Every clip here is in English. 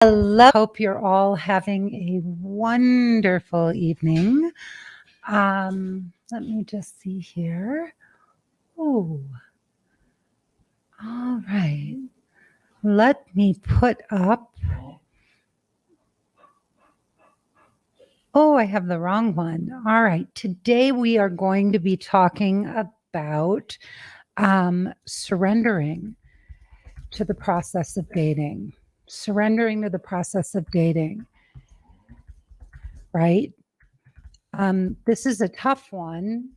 Hello. Hope you're all having a wonderful evening. Let me just see here. Oh, all right. Let me put up. Oh, I have the wrong one. All right. Today we are going to be talking about surrendering to the process of dating. Surrendering to the process of dating, right? This is a tough one.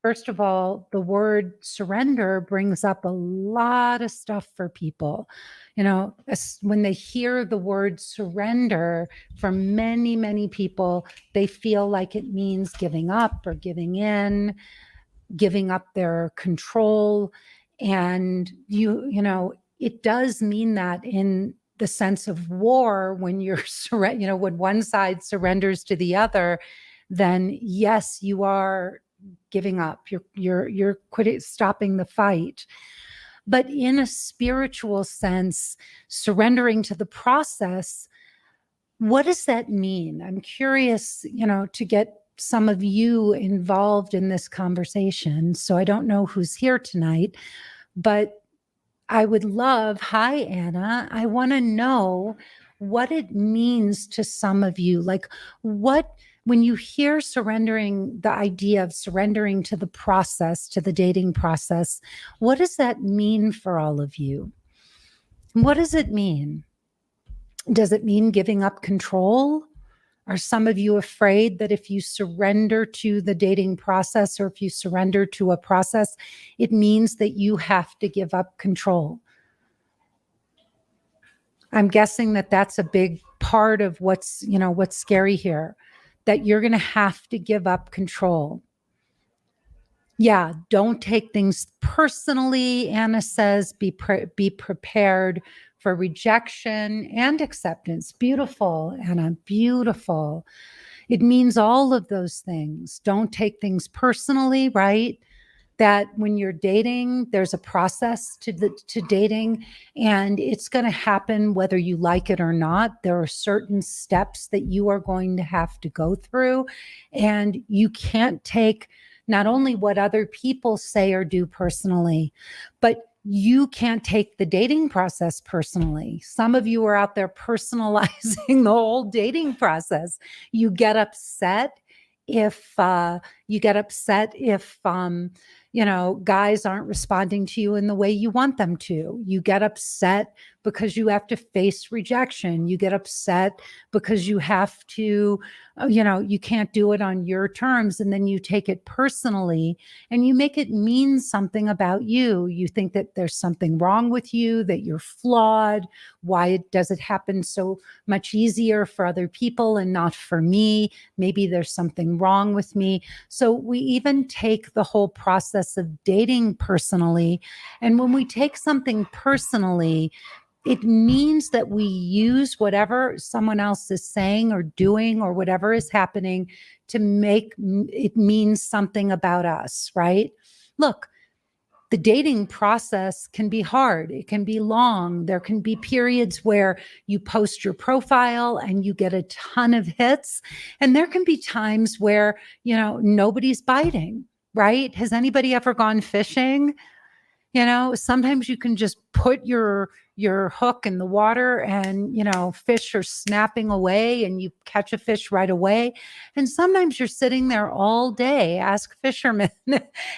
First of all, the word surrender brings up a lot of stuff for people. When they hear the word surrender, for many, many people, they feel like it means giving up or giving in, giving up their control. And it does mean that in the sense of war, when when one side surrenders to the other, then yes, you are giving up. You're quitting, stopping the fight. But in a spiritual sense, surrendering to the process, what does that mean? I'm curious, to get some of you involved in this conversation. So I don't know who's here tonight, but I would love, hi, Anna. I want to know what it means to some of you. Like, when you hear surrendering, the idea of surrendering to the process, to the dating process, what does that mean for all of you? What does it mean? Does it mean giving up control? Are some of you afraid that if you surrender to the dating process, or if you surrender to a process, it means that you have to give up control? I'm guessing that that's a big part of what's scary here, that you're going to have to give up control. Yeah, don't take things personally. Anna says, be prepared for rejection and acceptance. Beautiful, Anna, beautiful. It means all of those things. Don't take things personally, right? That when you're dating, there's a process to dating, and it's going to happen whether you like it or not. There are certain steps that you are going to have to go through, and you can't take not only what other people say or do personally, but you can't take the dating process personally. Some of you are out there personalizing the whole dating process. You get upset if guys aren't responding to you in the way you want them to. You get upset because you have to face rejection. You get upset because you have to, you can't do it on your terms. And then you take it personally and you make it mean something about you. You think that there's something wrong with you, that you're flawed. Why does it happen so much easier for other people and not for me? Maybe there's something wrong with me. So we even take the whole process of dating personally. And when we take something personally, it means that we use whatever someone else is saying or doing or whatever is happening to make it mean something about us, right? Look, the dating process can be hard. It can be long. There can be periods where you post your profile and you get a ton of hits. And there can be times where, nobody's biting, right? Has anybody ever gone fishing? Sometimes you can just put your hook in the water and, fish are snapping away and you catch a fish right away. And sometimes you're sitting there all day, ask fishermen,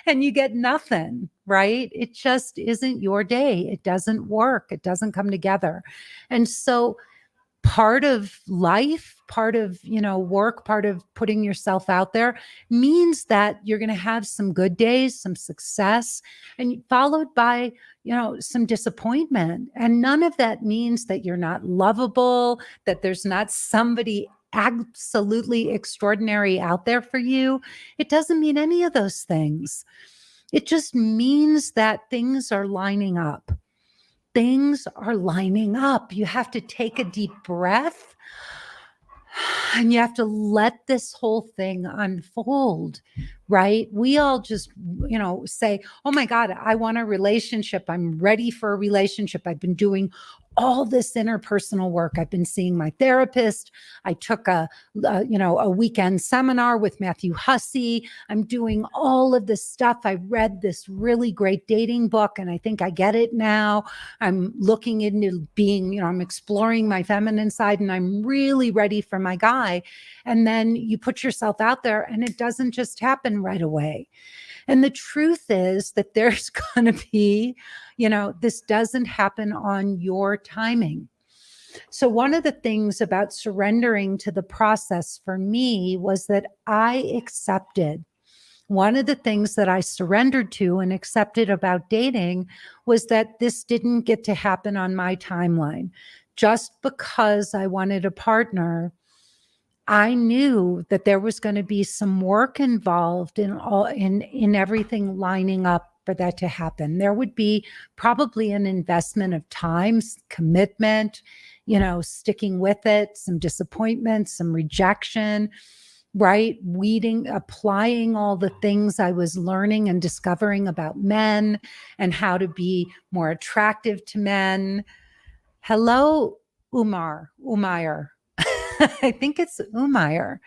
and you get nothing, right? It just isn't your day. It doesn't work. It doesn't come together. And so part of life, part of, work, part of putting yourself out there means that you're going to have some good days, some success, and followed by, some disappointment. And none of that means that you're not lovable, that there's not somebody absolutely extraordinary out there for you. It doesn't mean any of those things. It just means that things are lining up. Things are lining up. You have to take a deep breath and you have to let this whole thing unfold, right? We all just, say, oh my God, I want a relationship. I'm ready for a relationship. I've been doing all this interpersonal work. I've been seeing my therapist. I took a weekend seminar with Matthew Hussey. I'm doing all of this stuff. I read this really great dating book, and I think I get it now. I'm looking into being, I'm exploring my feminine side, and I'm really ready for my guy. And then you put yourself out there, and it doesn't just happen right away. And the truth is that there's going to be, this doesn't happen on your timing. So one of the things about surrendering to the process for me was that I accepted. One of the things that I surrendered to and accepted about dating was that this didn't get to happen on my timeline. Just because I wanted a partner, I knew that there was going to be some work involved in everything lining up for that to happen. There would be probably an investment of time, commitment, sticking with it, some disappointment, some rejection, right? Applying all the things I was learning and discovering about men and how to be more attractive to men. Hello, Umair. I think it's Umair.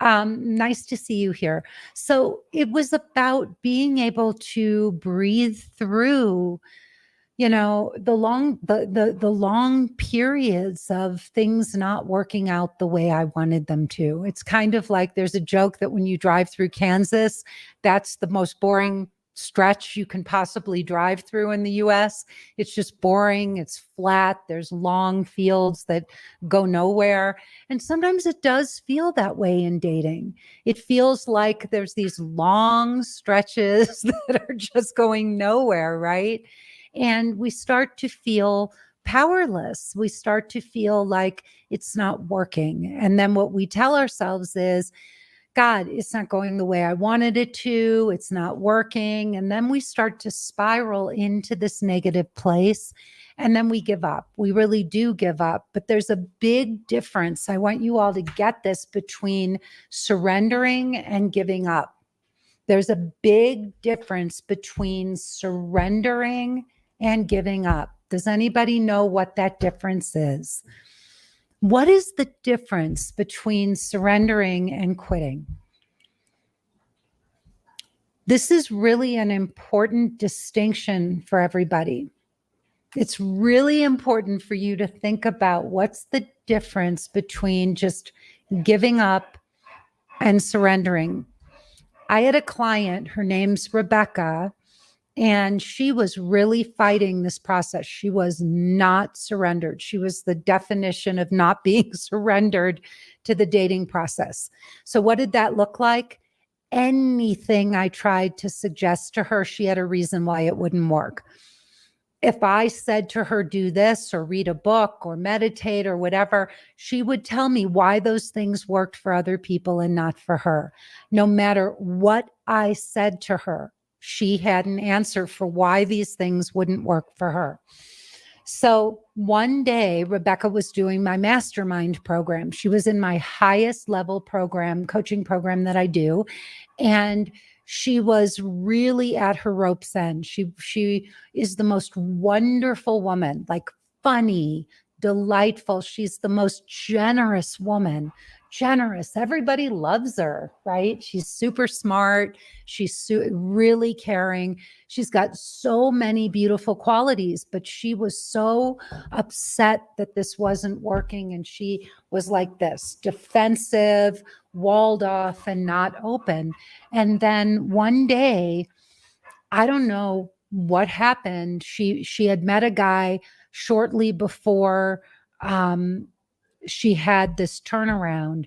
Nice to see you here. So it was about being able to breathe through, the long periods of things not working out the way I wanted them to. It's kind of like there's a joke that when you drive through Kansas, that's the most boring stretch you can possibly drive through in the US. It's just boring. It's flat. There's long fields that go nowhere. And sometimes it does feel that way in dating. It feels like there's these long stretches that are just going nowhere, right? And we start to feel powerless. We start to feel like it's not working. And then what we tell ourselves is, God, it's not going the way I wanted it to. It's not working. And then we start to spiral into this negative place. And then we give up. We really do give up. But there's a big difference. I want you all to get this between surrendering and giving up. There's a big difference between surrendering and giving up. Does anybody know what that difference is? What is the difference between surrendering and quitting? This is really an important distinction for everybody. It's really important for you to think about what's the difference between just giving up and surrendering. I had a client, her name's Rebecca, and she was really fighting this process. She was not surrendered. She was the definition of not being surrendered to the dating process. So what did that look like? Anything I tried to suggest to her, she had a reason why it wouldn't work. If I said to her, do this or read a book or meditate or whatever, she would tell me why those things worked for other people and not for her. No matter what I said to her, she had an answer for why these things wouldn't work for her. So one day, Rebecca was doing my mastermind program. She was in my highest level program, coaching program that I do. And she was really at her rope's end. She is the most wonderful woman, like funny, delightful. She's the most generous woman. Generous. Everybody loves her, right? She's super smart. She's really caring. She's got so many beautiful qualities, but she was so upset that this wasn't working. And she was like this, defensive, walled off, and not open. And then one day, I don't know what happened. She had met a guy shortly before she had this turnaround.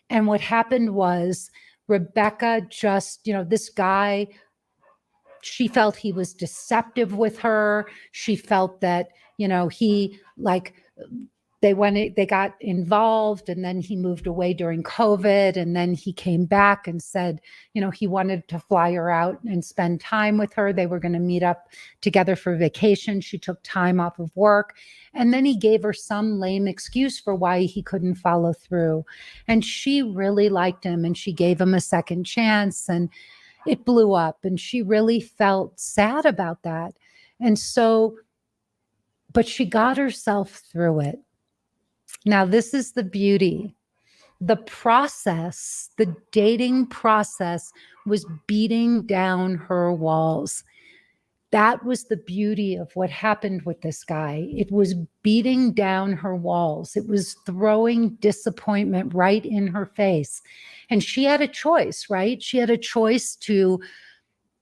And what happened was Rebecca just, this guy, she felt he was deceptive with her. She felt that, he they got involved, and then he moved away during COVID. And then he came back and said, he wanted to fly her out and spend time with her. They were going to meet up together for vacation. She took time off of work. And then he gave her some lame excuse for why he couldn't follow through. And she really liked him, and she gave him a second chance, and it blew up. And she really felt sad about that. And so but she got herself through it. Now, this is the beauty. The process, the dating process, was beating down her walls. That was the beauty of what happened with this guy. It was beating down her walls. It was throwing disappointment right in her face. And she had a choice, right? She had a choice to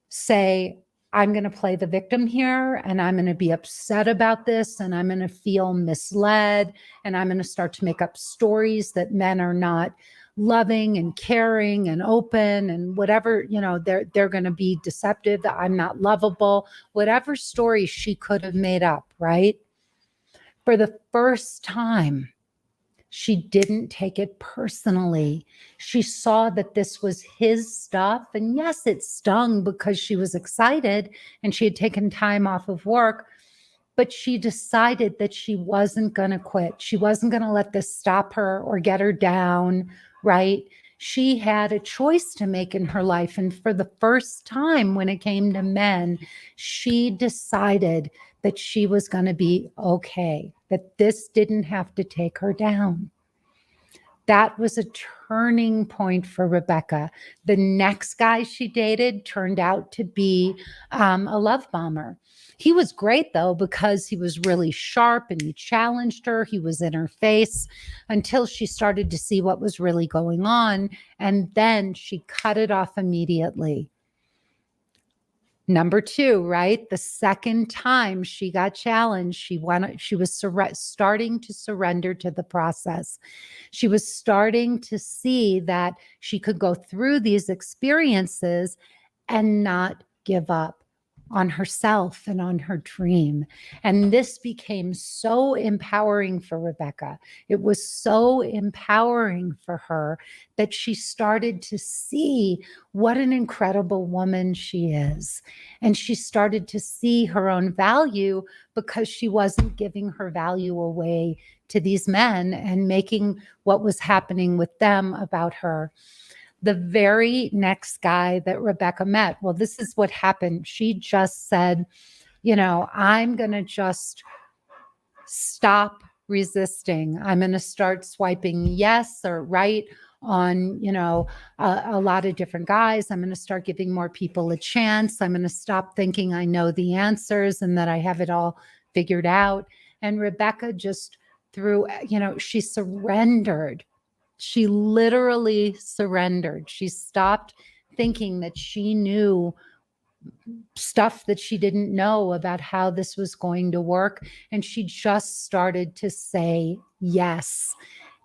say, I'm going to play the victim here, and I'm going to be upset about this, and I'm going to feel misled, and I'm going to start to make up stories that men are not loving and caring and open and whatever, they're going to be deceptive, that I'm not lovable, whatever story she could have made up, right? For the first time, she didn't take it personally. She saw that this was his stuff. And yes, it stung because she was excited and she had taken time off of work, but she decided that she wasn't going to quit. She wasn't going to let this stop her or get her down, right? She had a choice to make in her life. And for the first time, when it came to men, she decided that she was going to be okay, that this didn't have to take her down. That was a turning point for Rebecca. The next guy she dated turned out to be a love bomber. He was great, though, because he was really sharp and he challenged her. He was in her face until she started to see what was really going on. And then she cut it off immediately. Number two, right? The second time she got challenged, she was starting to surrender to the process. She was starting to see that she could go through these experiences and not give up on herself and on her dream. And this became so empowering for Rebecca. It was so empowering for her that she started to see what an incredible woman she is. And she started to see her own value because she wasn't giving her value away to these men and making what was happening with them about her. The very next guy that Rebecca met, well, this is what happened. She just said, I'm going to just stop resisting. I'm going to start swiping yes or right on, a lot of different guys. I'm going to start giving more people a chance. I'm going to stop thinking I know the answers and that I have it all figured out. And Rebecca just she surrendered. She literally surrendered. She stopped thinking that she knew stuff that she didn't know about how this was going to work. And she just started to say yes,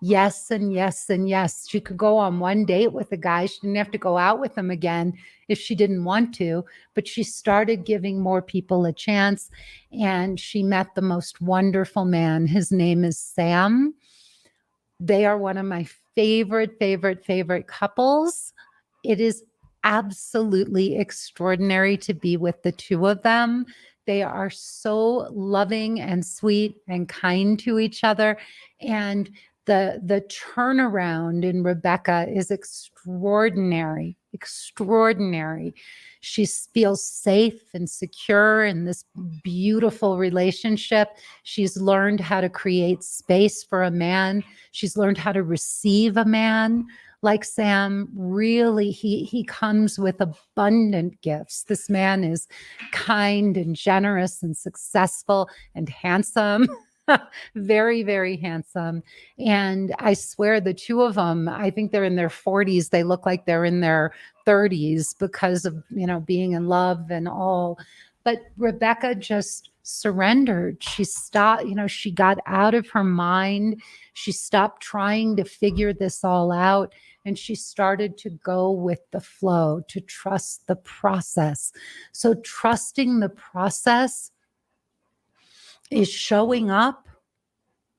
yes, and yes, and yes. She could go on one date with a guy. She didn't have to go out with him again if she didn't want to, but she started giving more people a chance. And she met the most wonderful man. His name is Sam. They are one of my favorite couples. It is absolutely extraordinary to be with the two of them. They are so loving and sweet and kind to each other. And the turnaround in Rebecca is extraordinary. She feels safe and secure in this beautiful relationship. She's learned how to create space for a man. She's learned how to receive a man like Sam. Really, he comes with abundant gifts. This man is kind and generous and successful and handsome. Very, very handsome. And I swear the two of them, I think they're in their 40s. They look like they're in their 30s because of, being in love and all. But Rebecca just surrendered. She stopped, she got out of her mind. She stopped trying to figure this all out. And she started to go with the flow, to trust the process. So trusting the process is showing up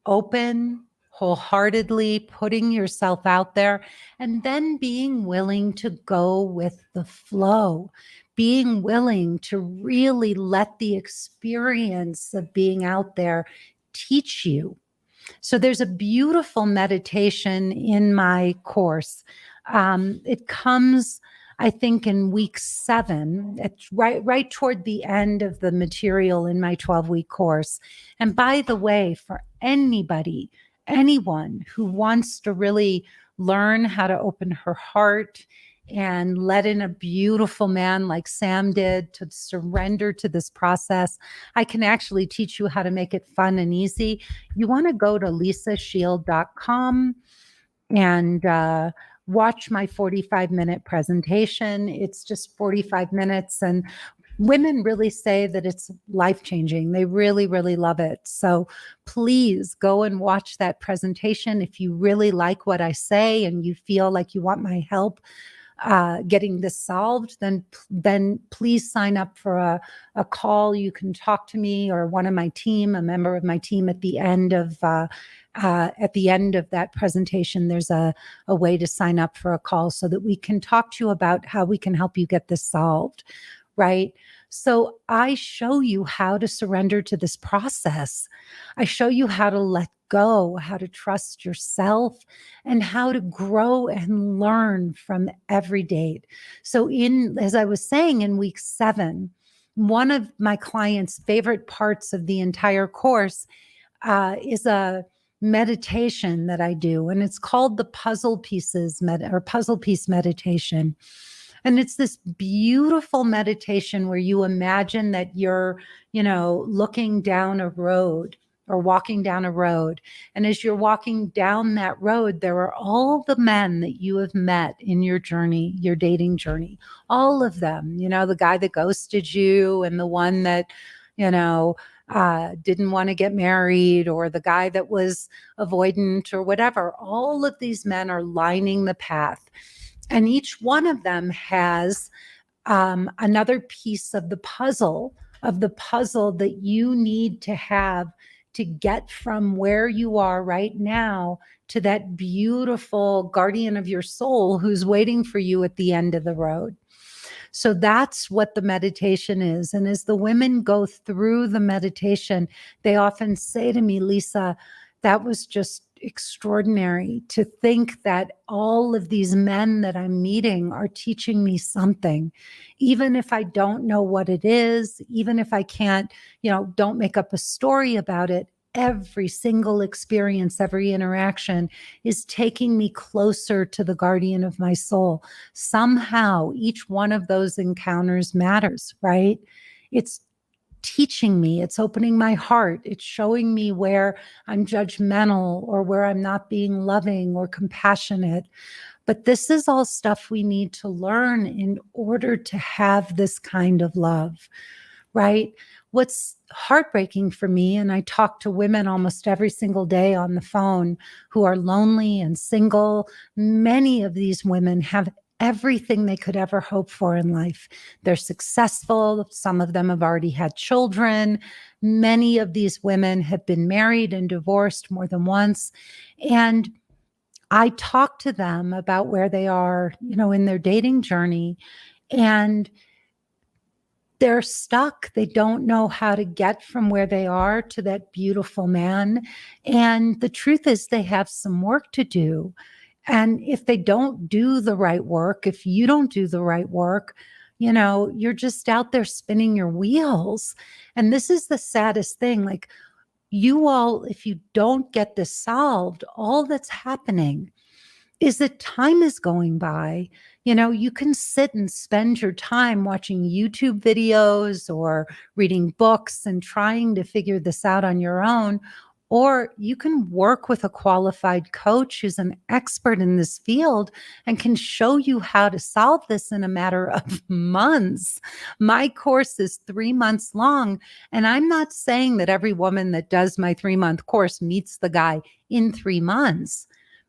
open, wholeheartedly, putting yourself out there, and then being willing to go with the flow, being willing to really let the experience of being out there teach you. So there's a beautiful meditation in my course. It comes I think in week 7, it's right toward the end of the material in my 12-week course. And by the way, for anyone who wants to really learn how to open her heart and let in a beautiful man like Sam did, to surrender to this process, I can actually teach you how to make it fun and easy. You want to go to lisashield.com and watch my 45-minute presentation. It's just 45 minutes, and women really say that it's life-changing. They really, really love it. So please go and watch that presentation. If you really like what I say and you feel like you want my help getting this solved, then please sign up for a call. You can talk to me or one of my team, a member of my team, at the end of that presentation. There's a way to sign up for a call so that we can talk to you about how we can help you get this solved, right? So I show you how to surrender to this process. I show you how to let go, how to trust yourself, and how to grow and learn from every date. So as I was saying, in week 7, one of my clients' favorite parts of the entire course is a meditation that I do, and it's called the puzzle piece meditation. And it's this beautiful meditation where you imagine that you're, looking down a road or walking down a road. And as you're walking down that road, there are all the men that you have met in your journey, your dating journey, all of them, the guy that ghosted you, and the one that, didn't want to get married, or the guy that was avoidant or whatever. All of these men are lining the path. And each one of them has another piece of the puzzle that you need to have to get from where you are right now to that beautiful guardian of your soul who's waiting for you at the end of the road. So that's what the meditation is. And as the women go through the meditation, they often say to me, Lisa, that was just extraordinary to think that all of these men that I'm meeting are teaching me something, even if I don't know what it is, even if I can't, don't make up a story about it. Every single experience, every interaction is taking me closer to the guardian of my soul. Somehow, each one of those encounters matters, right? It's teaching me, it's opening my heart, it's showing me where I'm judgmental or where I'm not being loving or compassionate. But this is all stuff we need to learn in order to have this kind of love, right? What's heartbreaking for me, and I talk to women almost every single day on the phone who are lonely and single. Many of these women have everything they could ever hope for in life. They're successful. Some of them have already had children. Many of these women have been married and divorced more than once. And I talk to them about where they are, in their dating journey, and they're stuck. They don't know how to get from where they are to that beautiful man. And the truth is, they have some work to do. And if they don't do the right work, if you don't do the right work, you're just out there spinning your wheels. And this is the saddest thing. Like, you all, if you don't get this solved, all that's happening is that time is going by. You can sit and spend your time watching YouTube videos or reading books and trying to figure this out on your own. Or you can work with a qualified coach who's an expert in this field and can show you how to solve this in a matter of months. My course is 3 months long, and I'm not saying that every woman that does my 3-month course meets the guy in 3 months.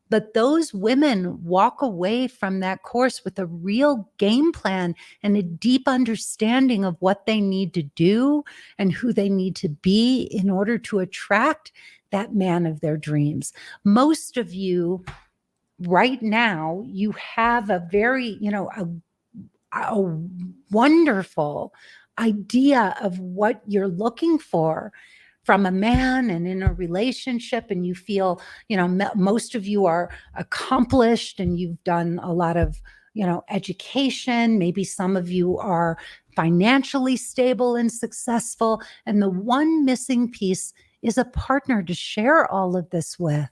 But those women walk away from that course with a real game plan and a deep understanding of what they need to do and who they need to be in order to attract that man of their dreams. Most of you right now, you have a very, a wonderful idea of what you're looking for from a man and in a relationship, and you feel, most of you are accomplished and you've done a lot of, education. Maybe some of you are financially stable and successful. And the one missing piece is a partner to share all of this with.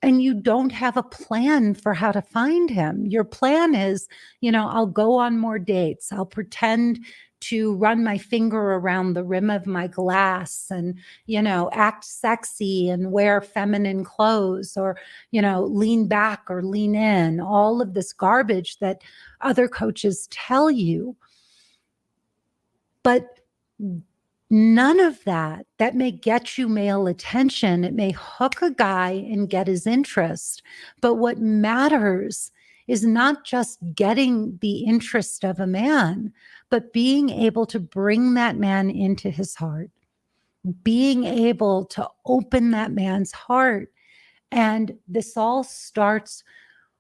And you don't have a plan for how to find him. Your plan is, I'll go on more dates. I'll pretend to run my finger around the rim of my glass and, act sexy and wear feminine clothes or, lean back or lean in, all of this garbage that other coaches tell you. But none of that may get you male attention. It may hook a guy and get his interest. But what matters is not just getting the interest of a man, but being able to bring that man into his heart, being able to open that man's heart. And this all starts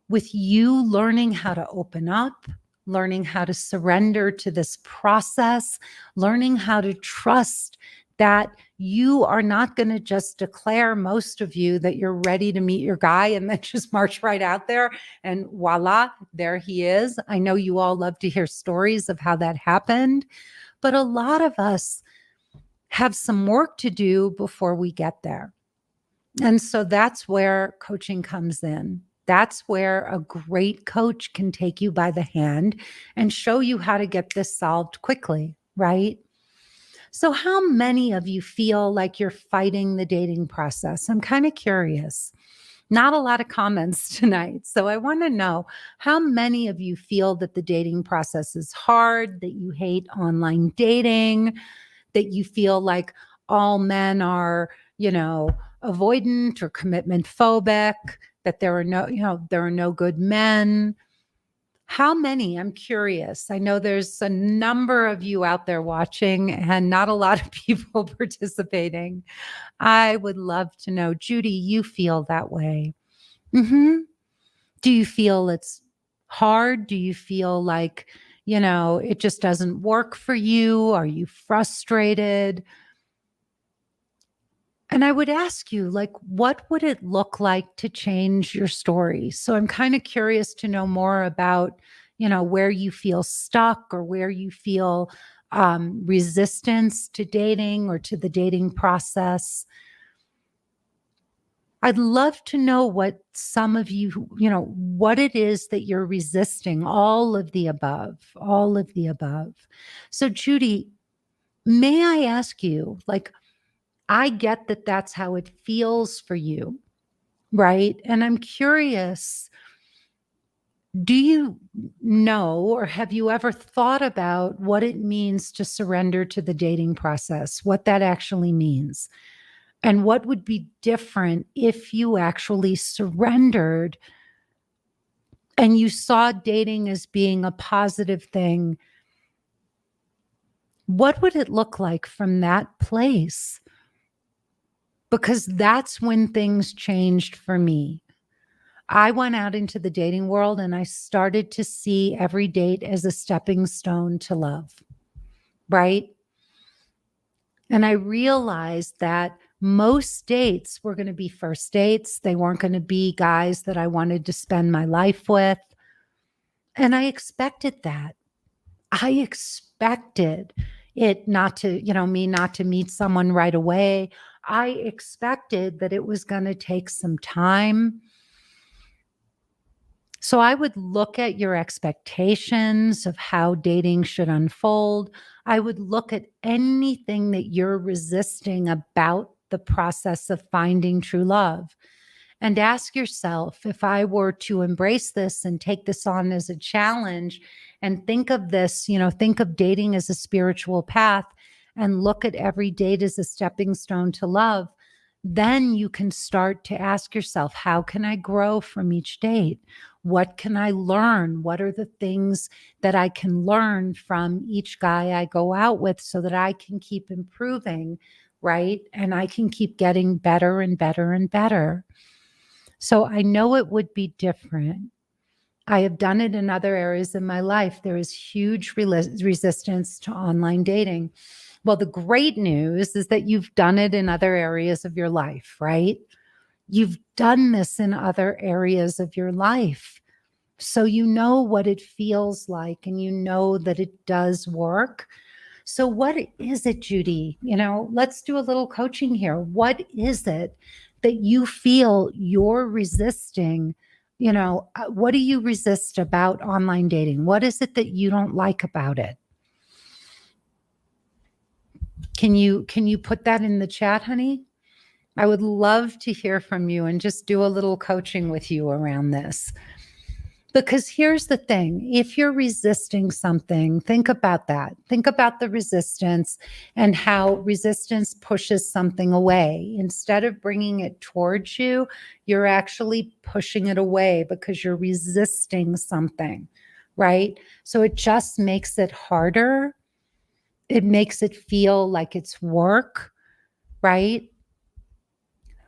with you learning how to open up, learning how to surrender to this process, learning how to trust that you are not going to just declare, most of you, that you're ready to meet your guy and then just march right out there and voila, there he is. I know you all love to hear stories of how that happened, but a lot of us have some work to do before we get there. And so that's where coaching comes in. That's where a great coach can take you by the hand and show you how to get this solved quickly, right? So how many of you feel like you're fighting the dating process? I'm kind of curious. Not a lot of comments tonight. So I want to know, how many of you feel that the dating process is hard, that you hate online dating, that you feel like all men are, avoidant or commitment phobic, that there are no good men? How many? I'm curious. I know there's a number of you out there watching and not a lot of people participating. I would love to know. Judy, you feel that way. Do you feel it's hard? Do you feel like, it just doesn't work for you? Are you frustrated? And I would ask you, what would it look like to change your story? So I'm kind of curious to know more about, where you feel stuck or where you feel resistance to dating or to the dating process. I'd love to know what some of you, what it is that you're resisting, all of the above, all of the above. So Judy, may I ask you, I get that that's how it feels for you, right? And I'm curious, do you know, or have you ever thought about what it means to surrender to the dating process, what that actually means? And what would be different if you actually surrendered and you saw dating as being a positive thing? What would it look like from that place? Because that's when things changed for me. I went out into the dating world and I started to see every date as a stepping stone to love, right? And I realized that most dates were going to be first dates. They weren't going to be guys that I wanted to spend my life with. And I expected that. I expected it not to, me not to meet someone right away. I expected that it was going to take some time. So I would look at your expectations of how dating should unfold. I would look at anything that you're resisting about the process of finding true love and ask yourself, if I were to embrace this and take this on as a challenge and think of this, think of dating as a spiritual path and look at every date as a stepping stone to love, then you can start to ask yourself, how can I grow from each date? What can I learn? What are the things that I can learn from each guy I go out with so that I can keep improving, right? And I can keep getting better and better and better. So I know it would be different. I have done it in other areas in my life. There is huge resistance to online dating. Well, the great news is that you've done it in other areas of your life, right? You've done this in other areas of your life. So you know what it feels like and you know that it does work. So what is it, Judy? Let's do a little coaching here. What is it that you feel you're resisting? What do you resist about online dating? What is it that you don't like about it? Can you put that in the chat, honey? I would love to hear from you and just do a little coaching with you around this. Because here's the thing, if you're resisting something, think about that. Think about the resistance and how resistance pushes something away. Instead of bringing it towards you, you're actually pushing it away because you're resisting something, right? So it just makes it harder. It makes it feel like it's work, right?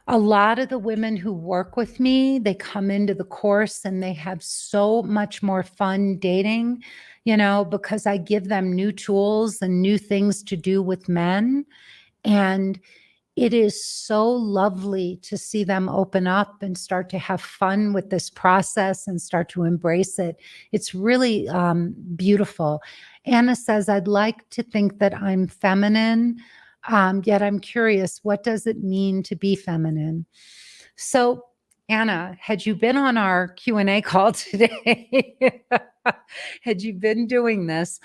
A lot of the women who work with me, they come into the course and they have so much more fun dating, because I give them new tools and new things to do with men. And it is so lovely to see them open up and start to have fun with this process and start to embrace it. It's really beautiful. Anna says, I'd like to think that I'm feminine, yet I'm curious, what does it mean to be feminine? So, Anna, had you been on our Q&A call today? Had you been doing this?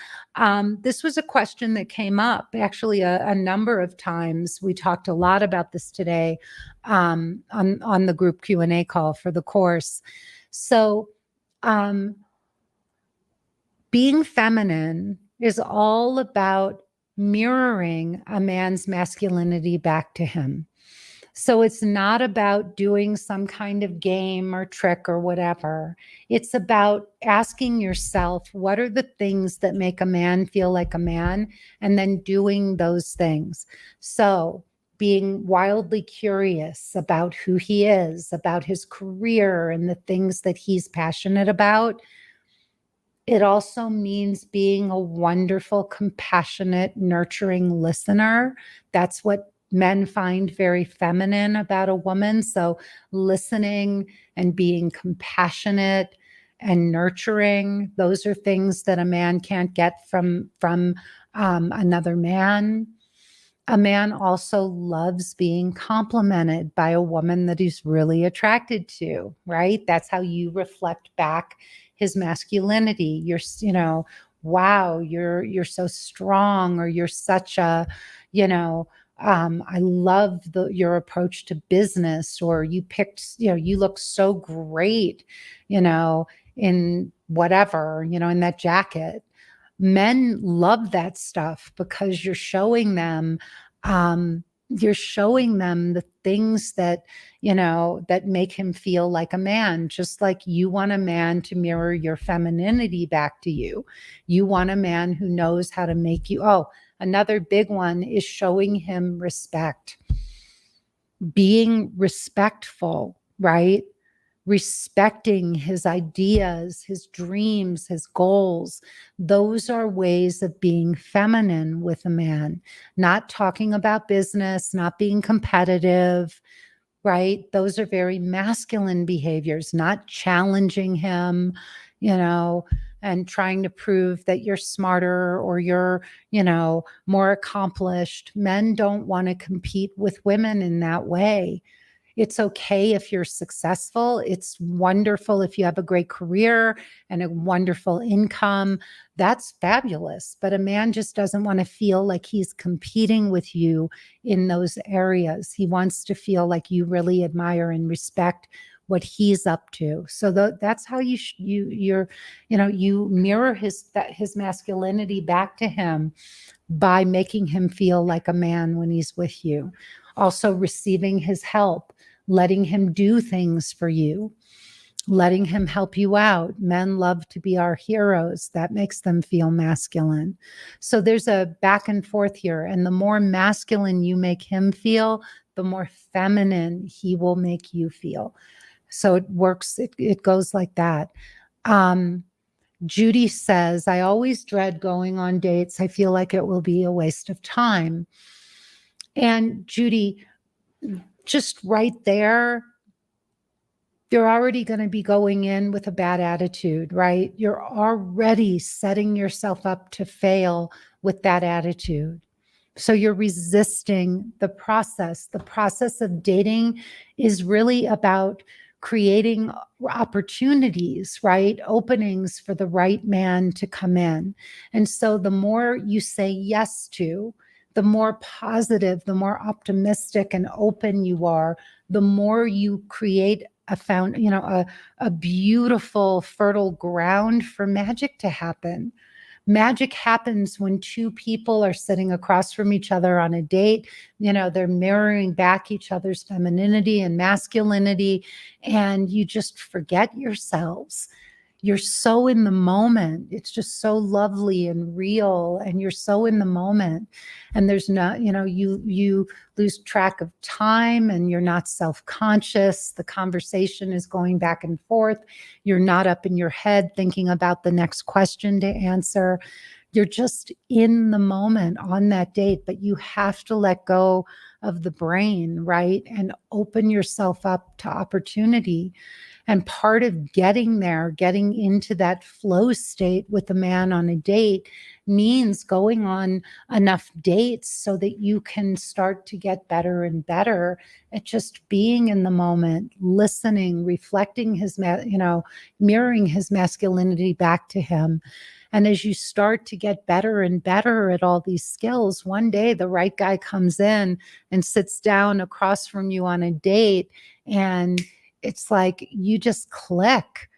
This was a question that came up actually a number of times. We talked a lot about this today on the group Q&A call for the course. So being feminine is all about mirroring a man's masculinity back to him. So it's not about doing some kind of game or trick or whatever. It's about asking yourself, what are the things that make a man feel like a man? And then doing those things. So being wildly curious about who he is, about his career and the things that he's passionate about. It also means being a wonderful, compassionate, nurturing listener. That's what men find very feminine about a woman. So listening and being compassionate and nurturing, those are things that a man can't get from another man. A man also loves being complimented by a woman that he's really attracted to, right? That's how you reflect back his masculinity. Wow, you're so strong, or you're such a, I love your approach to business, or you look so great, in whatever, in that jacket. Men love that stuff because you're showing them the things that that make him feel like a man. Just like you want a man to mirror your femininity back to you, you want a man who knows how to make you. Another big one is showing him respect, being respectful, right? Respecting his ideas, his dreams, his goals. Those are ways of being feminine with a man, not talking about business, not being competitive, right? Those are very masculine behaviors, not challenging him, and trying to prove that you're smarter or you're, more accomplished. Men don't want to compete with women in that way. It's okay if you're successful. It's wonderful if you have a great career and a wonderful income. That's fabulous. But a man just doesn't want to feel like he's competing with you in those areas. He wants to feel like you really admire and respect what he's up to. So that's how you mirror his masculinity back to him, by making him feel like a man when he's with you. Also receiving his help, letting him do things for you, letting him help you out. Men love to be our heroes. That makes them feel masculine. So there's a back and forth here. And the more masculine you make him feel, the more feminine he will make you feel. So it works. It goes like that. Judy says, I always dread going on dates. I feel like it will be a waste of time. And Judy, just right there, You're already going to be going in with a bad attitude, right? You're already setting yourself up to fail with that attitude. So you're resisting the process. The process of dating is really about creating opportunities, right? Openings for the right man to come in. And so the more you say yes to, the more positive, the more optimistic and open you are, the more you create a beautiful, fertile ground for magic to happen. Magic happens when two people are sitting across from each other on a date. They're mirroring back each other's femininity and masculinity, and you just forget yourselves. You're so in the moment. It's just so lovely and real, and you're so in the moment. And there's not, you lose track of time, and you're not self-conscious. The conversation is going back and forth. You're not up in your head thinking about the next question to answer. You're just in the moment on that date, but you have to let go of the brain, right? And open yourself up to opportunity. And part of getting there, getting into that flow state with a man on a date, means going on enough dates so that you can start to get better and better at just being in the moment, listening, reflecting mirroring his masculinity back to him. And as you start to get better and better at all these skills, one day the right guy comes in and sits down across from you on a date, and it's like you just click,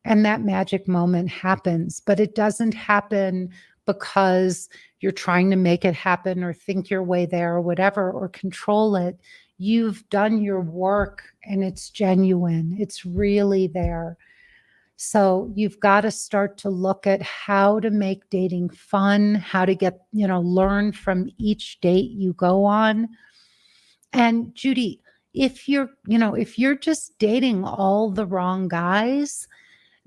and that magic moment happens. But it doesn't happen because you're trying to make it happen or think your way there or whatever, or control it. You've done your work, and it's genuine. It's really there. So you've got to start to look at how to make dating fun, how to learn from each date you go on. And Judy, if you're just dating all the wrong guys,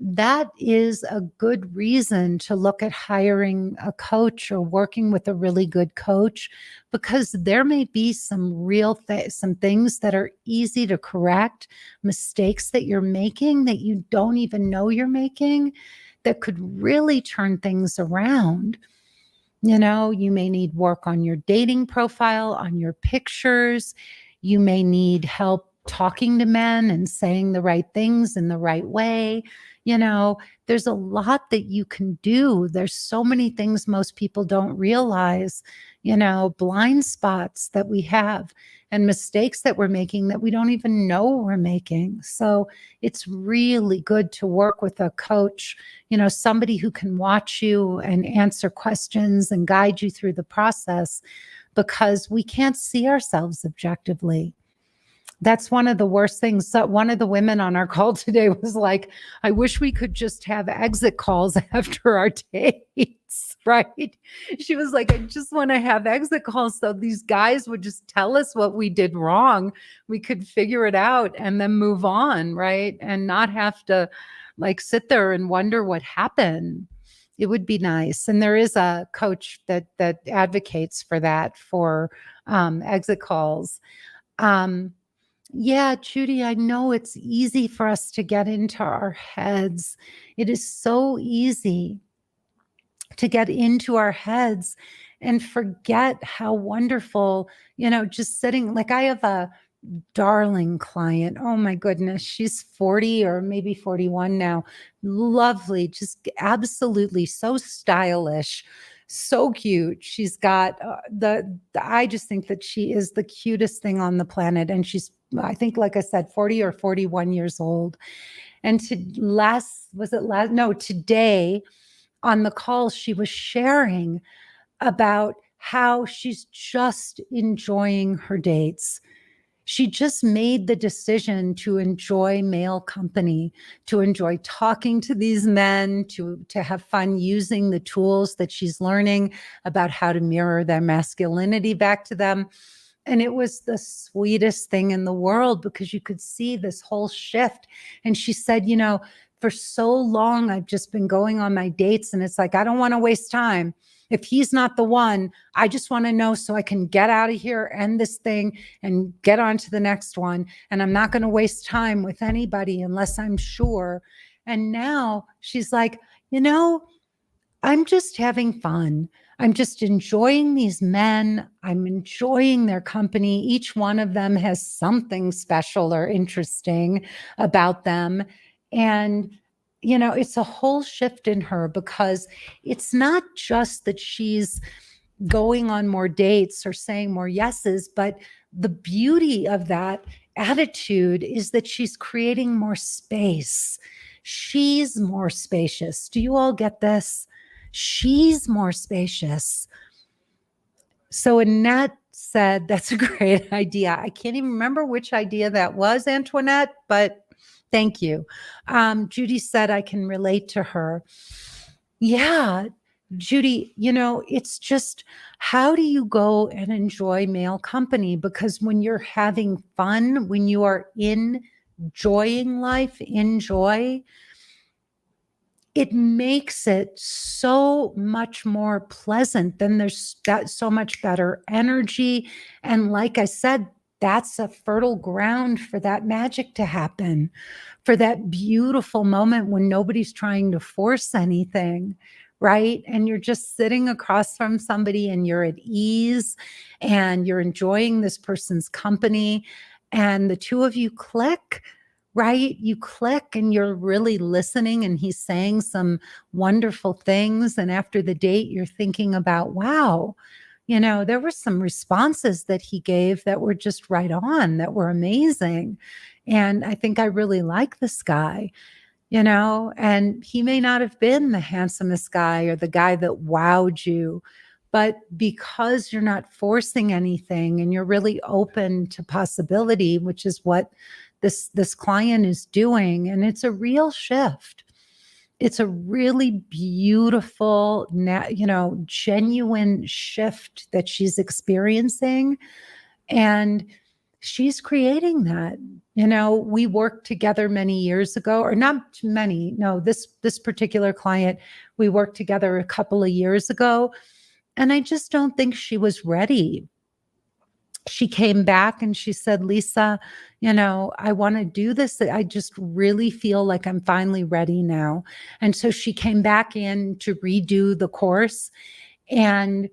that is a good reason to look at hiring a coach or working with a really good coach, because there may be some things that are easy to correct, mistakes that you're making that you don't even know you're making, that could really turn things around. You may need work on your dating profile, on your pictures. You may need help talking to men and saying the right things in the right way. There's a lot that you can do. There's so many things most people don't realize, blind spots that we have and mistakes that we're making that we don't even know we're making. So it's really good to work with a coach, somebody who can watch you and answer questions and guide you through the process, because we can't see ourselves objectively. That's one of the worst things. So one of the women on our call today was like, I wish we could just have exit calls after our dates, right? She was like, I just want to have exit calls so these guys would just tell us what we did wrong. We could figure it out and then move on, right? And not have to sit there and wonder what happened. It would be nice. And there is a coach that advocates for that, for exit calls. Yeah, Judy, I know it's easy for us to get into our heads. It is so easy to get into our heads and forget how wonderful, just sitting. Like, I have a darling client. Oh my goodness. She's 40 or maybe 41 now. Lovely. Just absolutely so stylish. So cute. She's got I just think that she is the cutest thing on the planet. And she's, I think, like I said, 40 or 41 years old. And today on the call, she was sharing about how she's just enjoying her dates. She just made the decision to enjoy male company, to enjoy talking to these men, to have fun using the tools that she's learning about how to mirror their masculinity back to them. And it was the sweetest thing in the world, because you could see this whole shift. And she said, for so long, I've just been going on my dates, and it's like, I don't want to waste time. If he's not the one, I just want to know so I can get out of here, end this thing, and get on to the next one. And I'm not going to waste time with anybody unless I'm sure. And now she's like, I'm just having fun. I'm just enjoying these men. I'm enjoying their company. Each one of them has something special or interesting about them. And, it's a whole shift in her, because it's not just that she's going on more dates or saying more yeses, but the beauty of that attitude is that she's creating more space. She's more spacious. Do you all get this? She's more spacious. So Annette said, that's a great idea. I can't even remember which idea that was, Antoinette, but thank you. Judy said, I can relate to her. Yeah, Judy, it's just, how do you go and enjoy male company? Because when you're having fun, when you are enjoying life, enjoy, it makes it so much more pleasant. Then there's that so much better energy. And like I said, that's a fertile ground for that magic to happen, for that beautiful moment when nobody's trying to force anything, right? And you're just sitting across from somebody and you're at ease and you're enjoying this person's company, and the two of you click. Right? You click and you're really listening, and he's saying some wonderful things. And after the date, you're thinking about, wow, there were some responses that he gave that were just right on, that were amazing. And I think I really like this guy, and he may not have been the handsomest guy or the guy that wowed you, but because you're not forcing anything and you're really open to possibility, which is what this client is doing, and it's a real shift. It's a really beautiful, genuine shift that she's experiencing, and she's creating that. We worked together many years ago, or not many. No, this particular client, we worked together a couple of years ago, and I just don't think she was ready. She came back and she said, Lisa, I want to do this. I just really feel like I'm finally ready now. And so she came back in to redo the course, and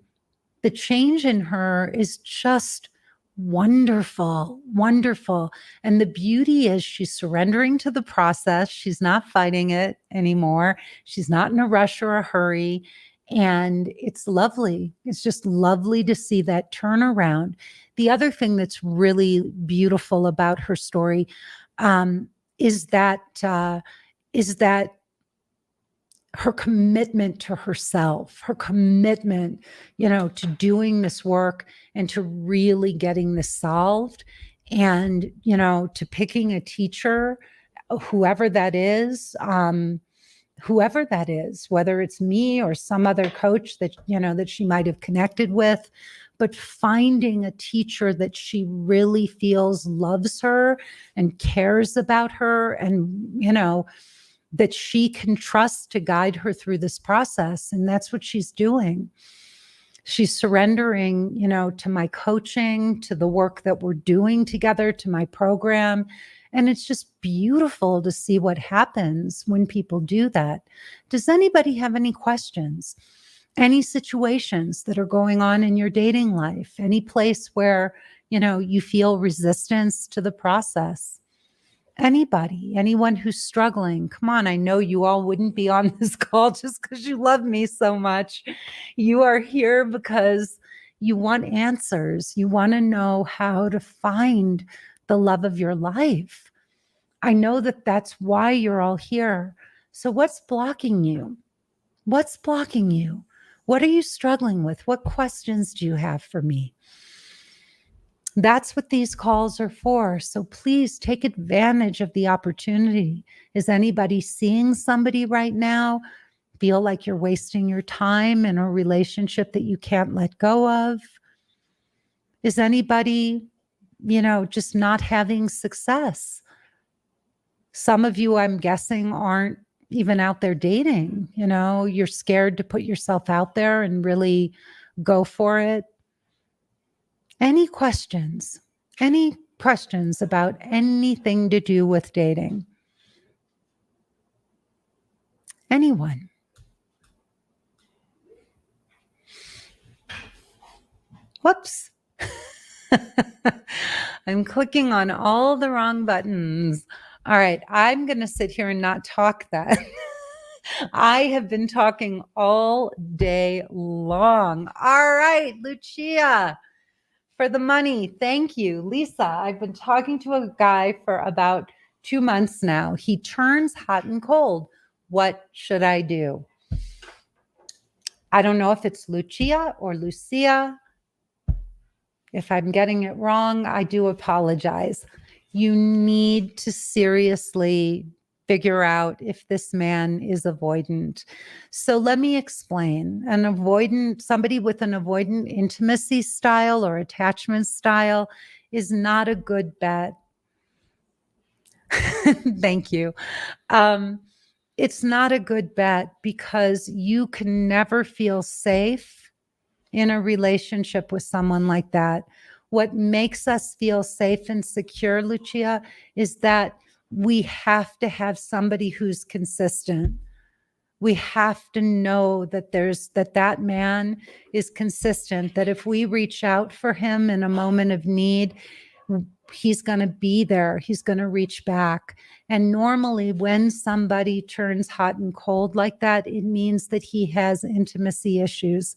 the change in her is just wonderful, wonderful. And the beauty is she's surrendering to the process. She's not fighting it anymore. She's not in a rush or a hurry. And it's lovely. It's just lovely to see that turnaround. The other thing that's really beautiful about her story is that her commitment to herself, her commitment, to doing this work and to really getting this solved, and, to picking a teacher, whoever that is, whether it's me or some other coach that, that she might have connected with, but finding a teacher that she really feels loves her and cares about her, and, that she can trust to guide her through this process. And that's what she's doing. She's surrendering, to my coaching, to the work that we're doing together, to my program. And it's just beautiful to see what happens when people do that. Does anybody have any questions? Any situations that are going on in your dating life? Any place where, you feel resistance to the process? Anybody, anyone who's struggling, come on. I know you all wouldn't be on this call just because you love me so much. You are here because you want answers. You want to know how to find the love of your life. I know that that's why you're all here. So what's blocking you? What's blocking you? What are you struggling with? What questions do you have for me? That's what these calls are for. So please take advantage of the opportunity. Is anybody seeing somebody right now? Feel like you're wasting your time in a relationship that you can't let go of? Is anybody, just not having success? Some of you, I'm guessing, aren't even out there dating. You're scared to put yourself out there and really go for it. Any questions? Any questions about anything to do with dating? Anyone? Whoops. I'm clicking on all the wrong buttons. All right, I'm going to sit here and not talk then. I have been talking all day long. All right, Lucia, for the money. Thank you. Lisa, I've been talking to a guy for about 2 months now. He turns hot and cold. What should I do? I don't know if it's Lucia or Lucia. If I'm getting it wrong, I do apologize. You need to seriously figure out if this man is avoidant. So let me explain. Somebody with an avoidant intimacy style or attachment style is not a good bet. Thank you. It's not a good bet because you can never feel safe in a relationship with someone like that. What makes us feel safe and secure, Lucia, is that we have to have somebody who's consistent. We have to know that that man is consistent, that if we reach out for him in a moment of need, he's going to be there. He's going to reach back. And normally when somebody turns hot and cold like that, it means that he has intimacy issues.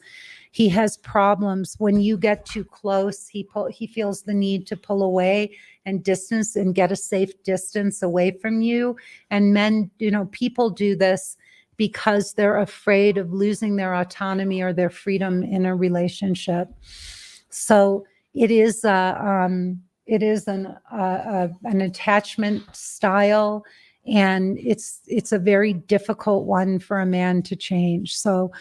He has problems. When you get too close, he feels the need to pull away and distance and get a safe distance away from you. And men, people do this because they're afraid of losing their autonomy or their freedom in a relationship. So it is an attachment style, and it's a very difficult one for a man to change. So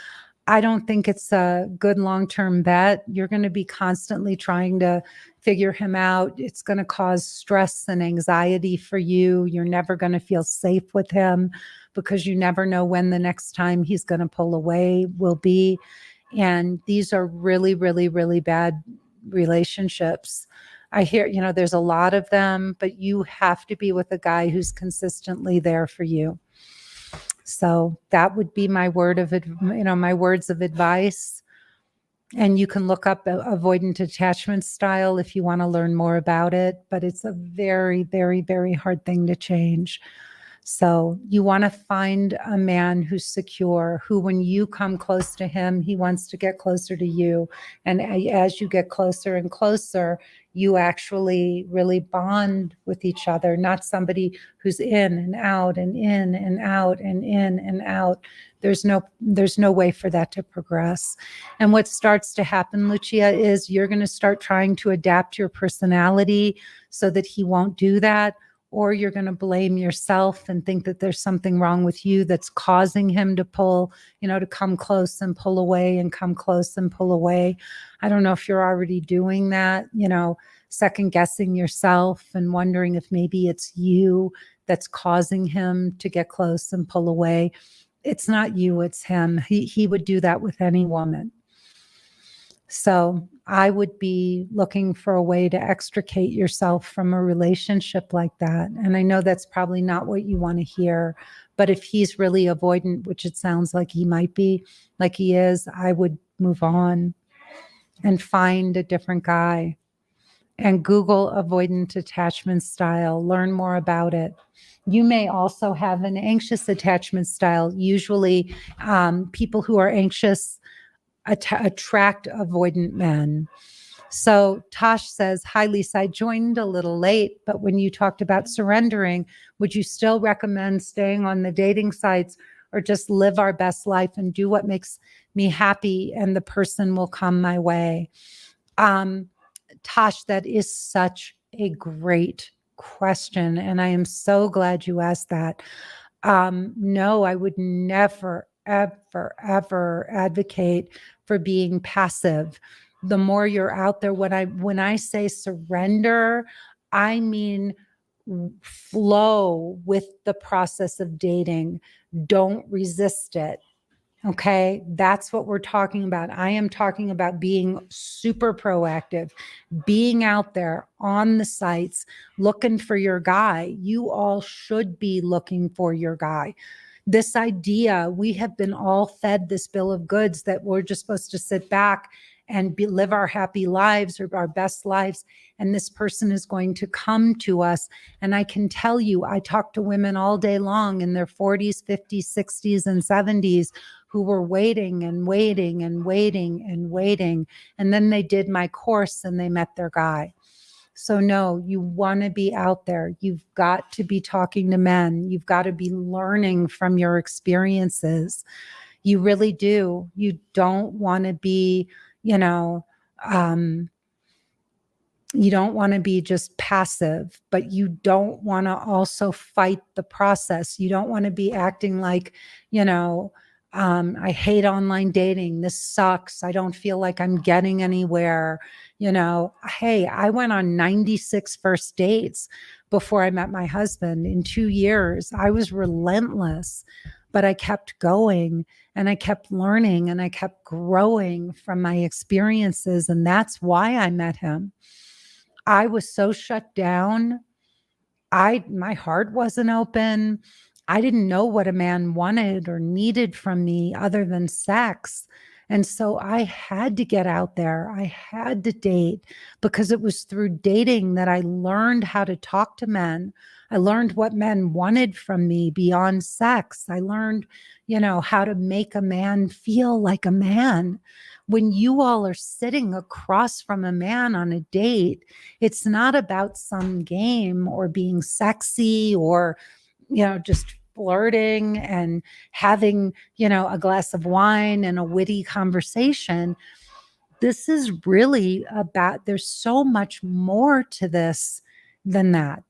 I don't think it's a good long-term bet. You're going to be constantly trying to figure him out. It's going to cause stress and anxiety for you. You're never going to feel safe with him because you never know when the next time he's going to pull away will be. And these are really, really, really bad relationships. I hear, there's a lot of them, but you have to be with a guy who's consistently there for you. So that would be my words of advice. And you can look up avoidant attachment style if you want to learn more about it, but it's a very, very, very hard thing to change. So you want to find a man who's secure, who when you come close to him, he wants to get closer to you. And as you get closer and closer, you actually really bond with each other, not somebody who's in and out and in and out and in and out. There's no way for that to progress. And what starts to happen, Lucia, is you're going to start trying to adapt your personality so that he won't do that. Or you're going to blame yourself and think that there's something wrong with you that's causing him to pull, to come close and pull away and come close and pull away. I don't know if you're already doing that, second guessing yourself and wondering if maybe it's you that's causing him to get close and pull away. It's not you, it's him. He would do that with any woman. So I would be looking for a way to extricate yourself from a relationship like that. And I know that's probably not what you want to hear, but if he's really avoidant, which it sounds like he might be, like he is, I would move on and find a different guy. And Google avoidant attachment style, learn more about it. You may also have an anxious attachment style. Usually people who are anxious attract avoidant men. So Tosh says, hi, Lisa, I joined a little late, but when you talked about surrendering, would you still recommend staying on the dating sites or just live our best life and do what makes me happy and the person will come my way? Tosh, that is such a great question. And I am so glad you asked that. No, I would never, ever, ever advocate for being passive. The more you're out there, when I say surrender, I mean flow with the process of dating. Don't resist it. Okay, that's what we're talking about. I am talking about being super proactive, being out there on the sites, looking for your guy. You all should be looking for your guy. This idea, we have been all fed this bill of goods that we're just supposed to sit back and live our happy lives or our best lives. And this person is going to come to us. And I can tell you, I talk to women all day long in their 40s, 50s, 60s, and 70s who were waiting and waiting and waiting and waiting. And then they did my course and they met their guy. So no, you want to be out there. You've got to be talking to men. You've got to be learning from your experiences. You really do. You don't want to be, you don't want to be just passive, but you don't want to also fight the process. You don't want to be acting like, I hate online dating. This sucks. I don't feel like I'm getting anywhere. Hey, I went on 96 first dates before I met my husband in 2 years. I was relentless, but I kept going and I kept learning and I kept growing from my experiences. And that's why I met him. I was so shut down. My heart wasn't open. I didn't know what a man wanted or needed from me other than sex. And so I had to get out there. I had to date because it was through dating that I learned how to talk to men. I learned what men wanted from me beyond sex. I learned, how to make a man feel like a man. When you all are sitting across from a man on a date, it's not about some game or being sexy or, just flirting and having, a glass of wine and a witty conversation. This is really about, there's so much more to this than that.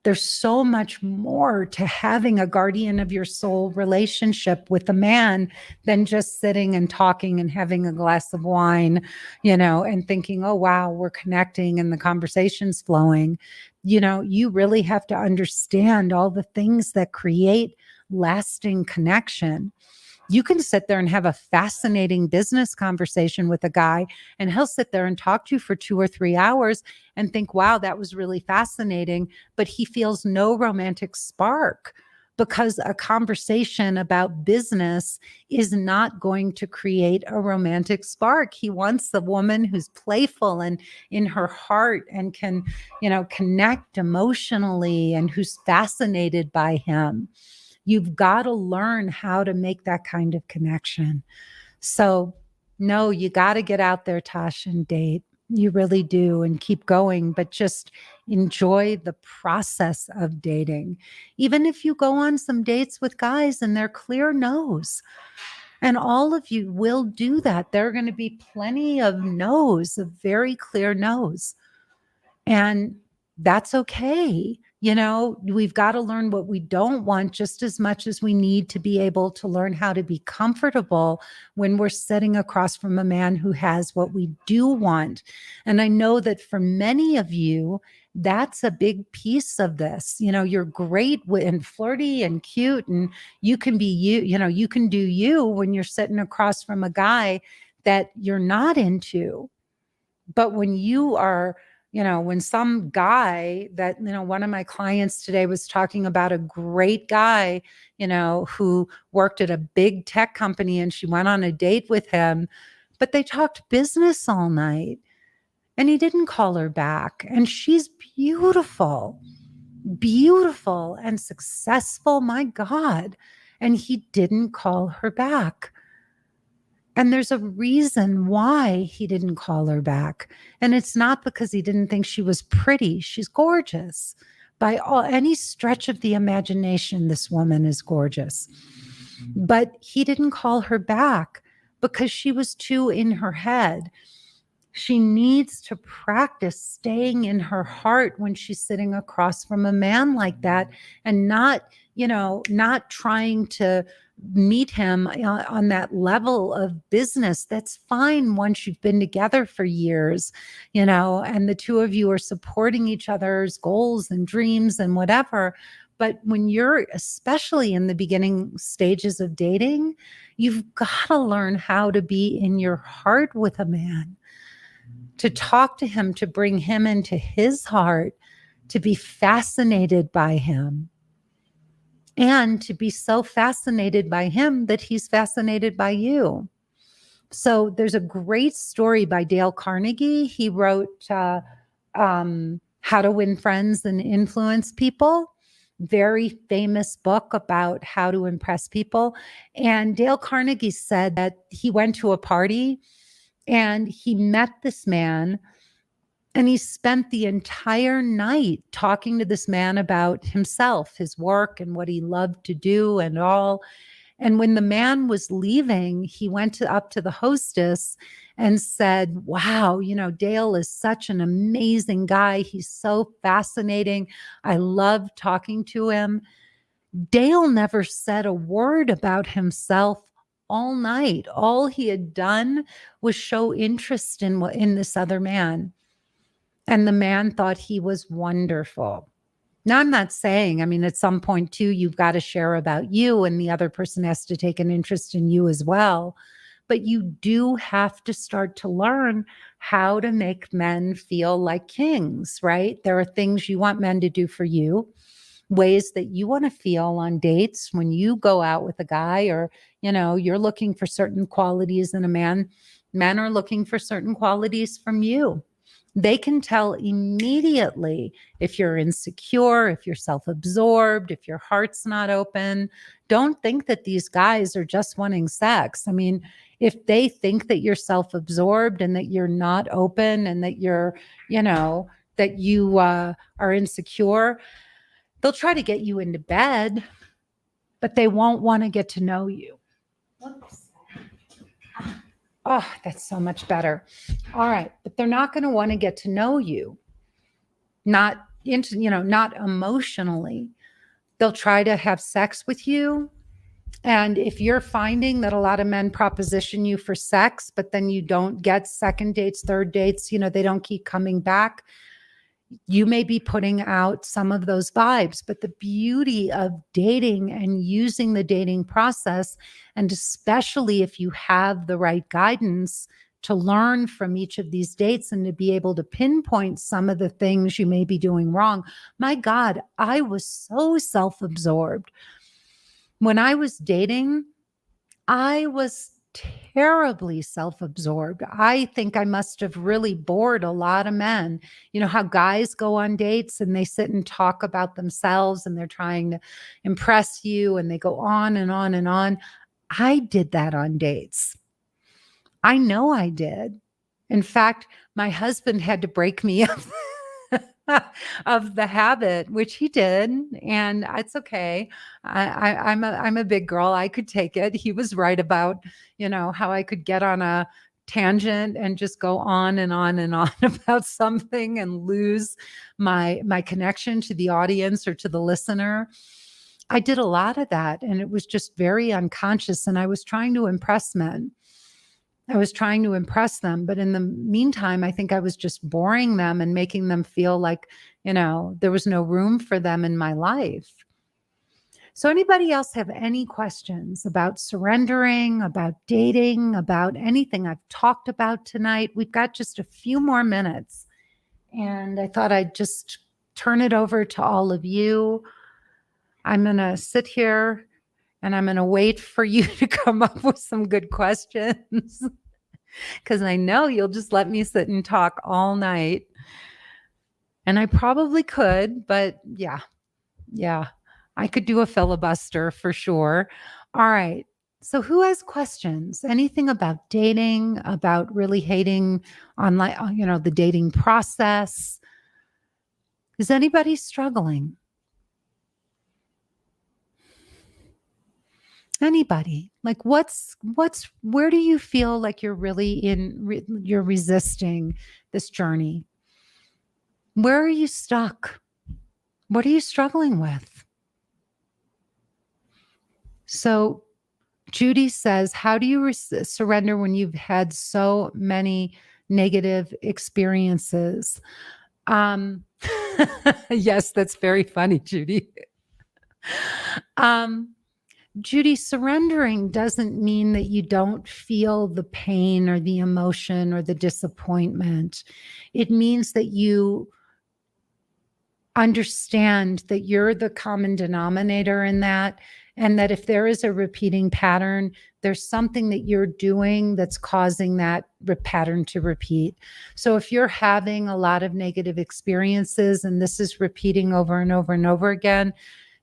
There's so much more to having a guardian of your soul relationship with a man than just sitting and talking and having a glass of wine, and thinking, oh, wow, we're connecting and the conversation's flowing. You really have to understand all the things that create lasting connection. You can sit there and have a fascinating business conversation with a guy, and he'll sit there and talk to you for 2 or 3 hours and think, wow, that was really fascinating. But he feels no romantic spark because a conversation about business is not going to create a romantic spark. He wants a woman who's playful and in her heart and can, connect emotionally and who's fascinated by him. You've got to learn how to make that kind of connection. So, no, you got to get out there, Tosh, and date. You really do, and keep going, but just enjoy the process of dating. Even if you go on some dates with guys and they're clear no's, and all of you will do that. There are going to be plenty of no's, of very clear no's. And that's okay. We've got to learn what we don't want just as much as we need to be able to learn how to be comfortable when we're sitting across from a man who has what we do want. And I know that for many of you, that's a big piece of this. You're great and flirty and cute, and you can be you can do you when you're sitting across from a guy that you're not into. But when you are, when some guy that, one of my clients today was talking about a great guy, who worked at a big tech company, and she went on a date with him, but they talked business all night and he didn't call her back. And she's beautiful and successful. My God. And he didn't call her back. And there's a reason why he didn't call her back. And it's not because he didn't think she was pretty. She's gorgeous. By any stretch of the imagination, this woman is gorgeous. But he didn't call her back because she was too in her head. She needs to practice staying in her heart when she's sitting across from a man like that, and not trying to meet him on that level of business, that's fine once you've been together for years, and the two of you are supporting each other's goals and dreams and whatever. But when you're especially in the beginning stages of dating, you've got to learn how to be in your heart with a man, to talk to him, to bring him into his heart, to be fascinated by him, and to be so fascinated by him that he's fascinated by you. So there's a great story by Dale Carnegie. He wrote How to Win Friends and Influence People. Very famous book about how to impress people. And Dale Carnegie said that he went to a party and he met this man, and he spent the entire night talking to this man about himself, his work, and what he loved to do and all. And when the man was leaving, he went up to the hostess and said, wow, Dale is such an amazing guy. He's so fascinating. I love talking to him. Dale never said a word about himself all night. All he had done was show interest in this other man. And the man thought he was wonderful. Now, I'm not saying, at some point too, you've got to share about you and the other person has to take an interest in you as well. But you do have to start to learn how to make men feel like kings, right? There are things you want men to do for you, ways that you want to feel on dates when you go out with a guy, or, you're looking for certain qualities in a man. Men are looking for certain qualities from you. They can tell immediately if you're insecure, if you're self-absorbed, if your heart's not open. Don't think that these guys are just wanting sex. If they think that you're self-absorbed and that you're not open and that you're, that you are insecure, they'll try to get you into bed, but they won't want to get to know you. Oh, that's so much better. All right. But they're not going to want to get to know you. Not emotionally. They'll try to have sex with you. And if you're finding that a lot of men proposition you for sex, but then you don't get second dates, third dates, they don't keep coming back, you may be putting out some of those vibes. But the beauty of dating and using the dating process, and especially if you have the right guidance to learn from each of these dates and to be able to pinpoint some of the things you may be doing wrong. My God, I was so self-absorbed. When I was dating, I was terribly self-absorbed. I think I must have really bored a lot of men. You know how guys go on dates and they sit and talk about themselves and they're trying to impress you and they go on and on and on. I did that on dates. I know I did. In fact, my husband had to break me of of the habit, which he did, and it's okay. I'm a big girl. I could take it. He was right about, how I could get on a tangent and just go on and on and on about something and lose my connection to the audience or to the listener. I did a lot of that, and it was just very unconscious, and I was trying to impress men. I was trying to impress them. But in the meantime, I think I was just boring them and making them feel like, there was no room for them in my life. So anybody else have any questions about surrendering, about dating, about anything I've talked about tonight? We've got just a few more minutes. And I thought I'd just turn it over to all of you. I'm going to sit here and I'm going to wait for you to come up with some good questions, because I know you'll just let me sit and talk all night. And I probably could, but yeah, I could do a filibuster for sure. All right. So who has questions? Anything about dating, about really hating online, the dating process? Is anybody struggling? Anybody? Like where do you feel like you're really you're resisting this journey? Where are you stuck? What are you struggling with? So Judy says, how do you surrender when you've had so many negative experiences? Um, yes, that's very funny, Judy. Um, Judy, surrendering doesn't mean that you don't feel the pain or the emotion or the disappointment. It means that you understand that you're the common denominator in that, and that if there is a repeating pattern, there's something that you're doing that's causing that pattern to repeat. So if you're having a lot of negative experiences and this is repeating over and over and over again,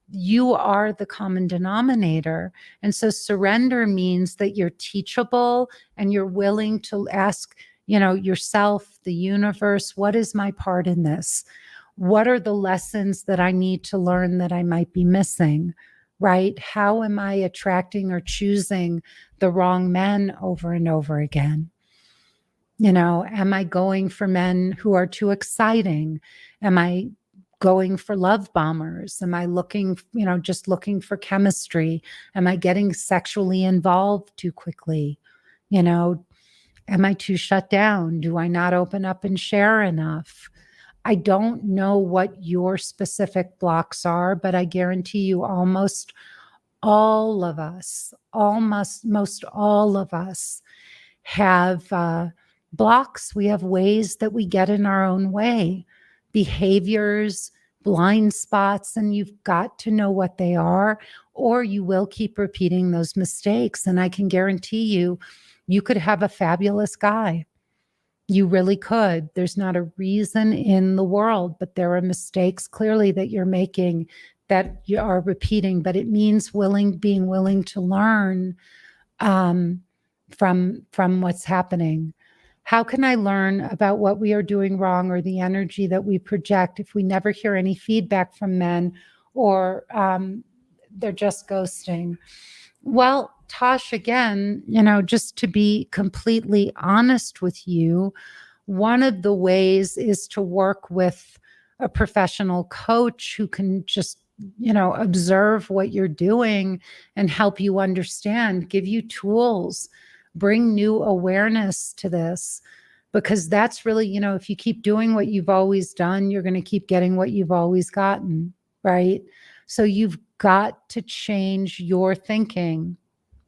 you are the common denominator. And so surrender means that you're teachable and you're willing to ask, yourself, the universe, what is my part in this? What are the lessons that I need to learn that I might be missing? Right? How am I attracting or choosing the wrong men over and over again? Am I going for men who are too exciting? Am I going for love bombers? Am I looking, just looking for chemistry? Am I getting sexually involved too quickly? Am I too shut down? Do I not open up and share enough? I don't know what your specific blocks are, but I guarantee you almost all of us, most all of us have blocks. We have ways that we get in our own way, behaviors, blind spots, and you've got to know what they are, or you will keep repeating those mistakes. And I can guarantee you, you could have a fabulous guy. You really could. There's not a reason in the world, but there are mistakes clearly that you're making that you are repeating, but it means being willing to learn from what's happening. How can I learn about what we are doing wrong or the energy that we project if we never hear any feedback from men, or they're just ghosting? Well, Tosh, again, just to be completely honest with you, one of the ways is to work with a professional coach who can just, observe what you're doing and help you understand, give you tools, bring new awareness to this. Because that's really, if you keep doing what you've always done, you're going to keep getting what you've always gotten, right? So you've got to change your thinking.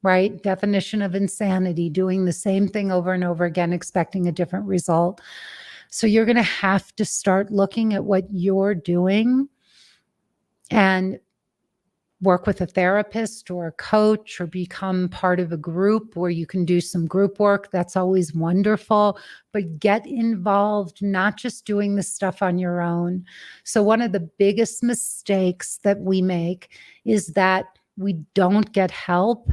Right? Definition of insanity, doing the same thing over and over again, expecting a different result. So you're going to have to start looking at what you're doing and work with a therapist or a coach, or become part of a group where you can do some group work. That's always wonderful, but get involved, not just doing this stuff on your own. So one of the biggest mistakes that we make is that we don't get help.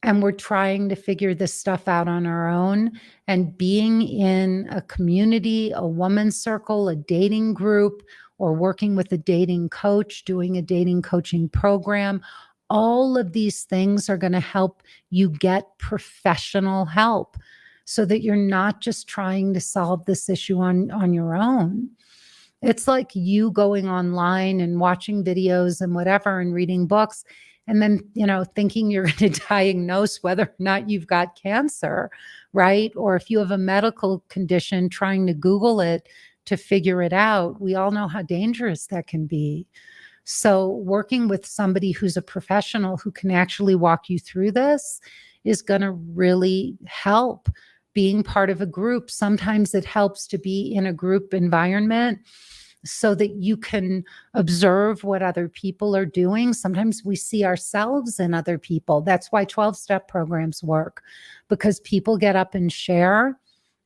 And we're trying to figure this stuff out on our own. And being in a community, a woman's circle, a dating group, or working with a dating coach, doing a dating coaching program, all of these things are going to help you get professional help so that you're not just trying to solve this issue on your own. It's like you going online and watching videos and whatever and reading books, and then, thinking you're going to diagnose whether or not you've got cancer, right? Or if you have a medical condition, trying to Google it to figure it out. We all know how dangerous that can be. So working with somebody who's a professional who can actually walk you through this is going to really help. Being part of a group, sometimes it helps to be in a group environment so that you can observe what other people are doing. Sometimes we see ourselves in other people. That's why 12-step programs work, because people get up and share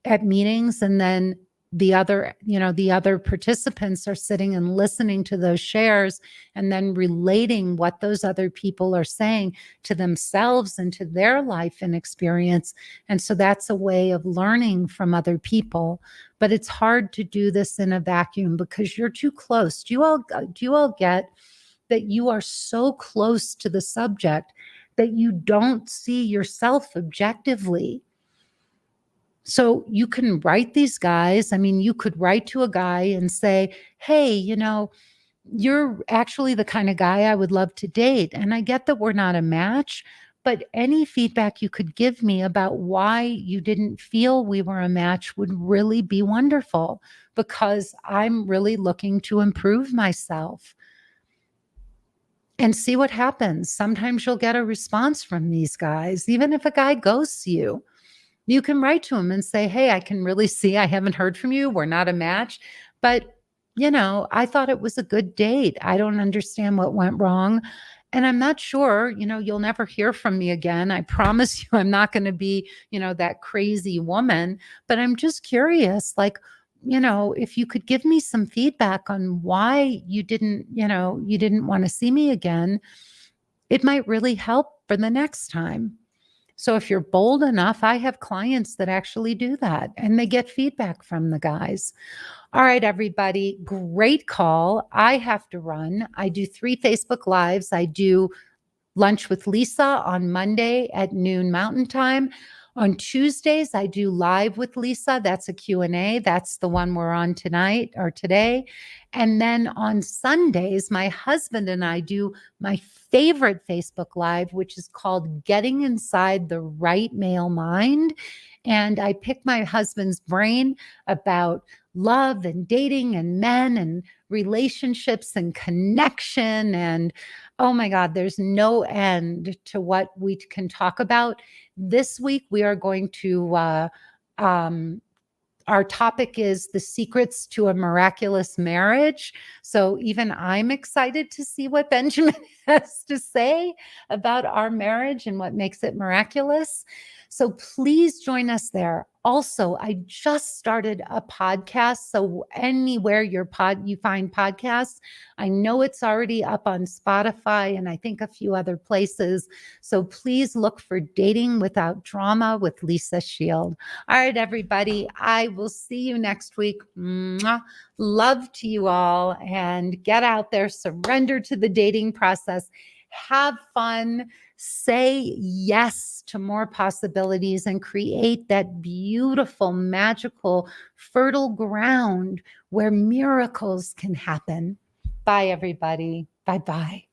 at meetings, and then the other participants are sitting and listening to those shares and then relating what those other people are saying to themselves and to their life and experience. And so that's a way of learning from other people. But it's hard to do this in a vacuum because you're too close. Do you all get that you are so close to the subject that you don't see yourself objectively? So you can write these guys. I mean, you could write to a guy and say, hey, you're actually the kind of guy I would love to date. And I get that we're not a match, but any feedback you could give me about why you didn't feel we were a match would really be wonderful, because I'm really looking to improve myself and see what happens. Sometimes you'll get a response from these guys. Even if a guy ghosts you, you can write to him and say, hey, I can really see I haven't heard from you. We're not a match, but I thought it was a good date. I don't understand what went wrong. And I'm not sure, you'll never hear from me again. I promise you, I'm not going to be, that crazy woman, but I'm just curious, like, if you could give me some feedback on why you didn't want to see me again, it might really help for the next time. So if you're bold enough, I have clients that actually do that and they get feedback from the guys. All right, everybody, great call. I have to run. I do 3 Facebook Lives. I do Lunch with Lisa on Monday at noon Mountain Time. On Tuesdays, I do Live with Lisa. That's a Q&A. That's the one we're on tonight or today. And then on Sundays, my husband and I do my favorite Facebook Live, which is called Getting Inside the Right Male Mind. And I pick my husband's brain about love and dating and men and relationships and connection. And oh my God, there's no end to what we can talk about. This week, we are going to, our topic is the secrets to a miraculous marriage. So even I'm excited to see what Benjamin has to say about our marriage and what makes it miraculous. So please join us there. Also, I just started a podcast. So anywhere you find podcasts, I know it's already up on Spotify and I think a few other places. So please look for Dating Without Drama with Lisa Shield. All right, everybody, I will see you next week. Mwah. Love to you all, and get out there, surrender to the dating process, have fun, say yes to more possibilities, and create that beautiful, magical, fertile ground where miracles can happen. Bye, everybody. Bye-bye.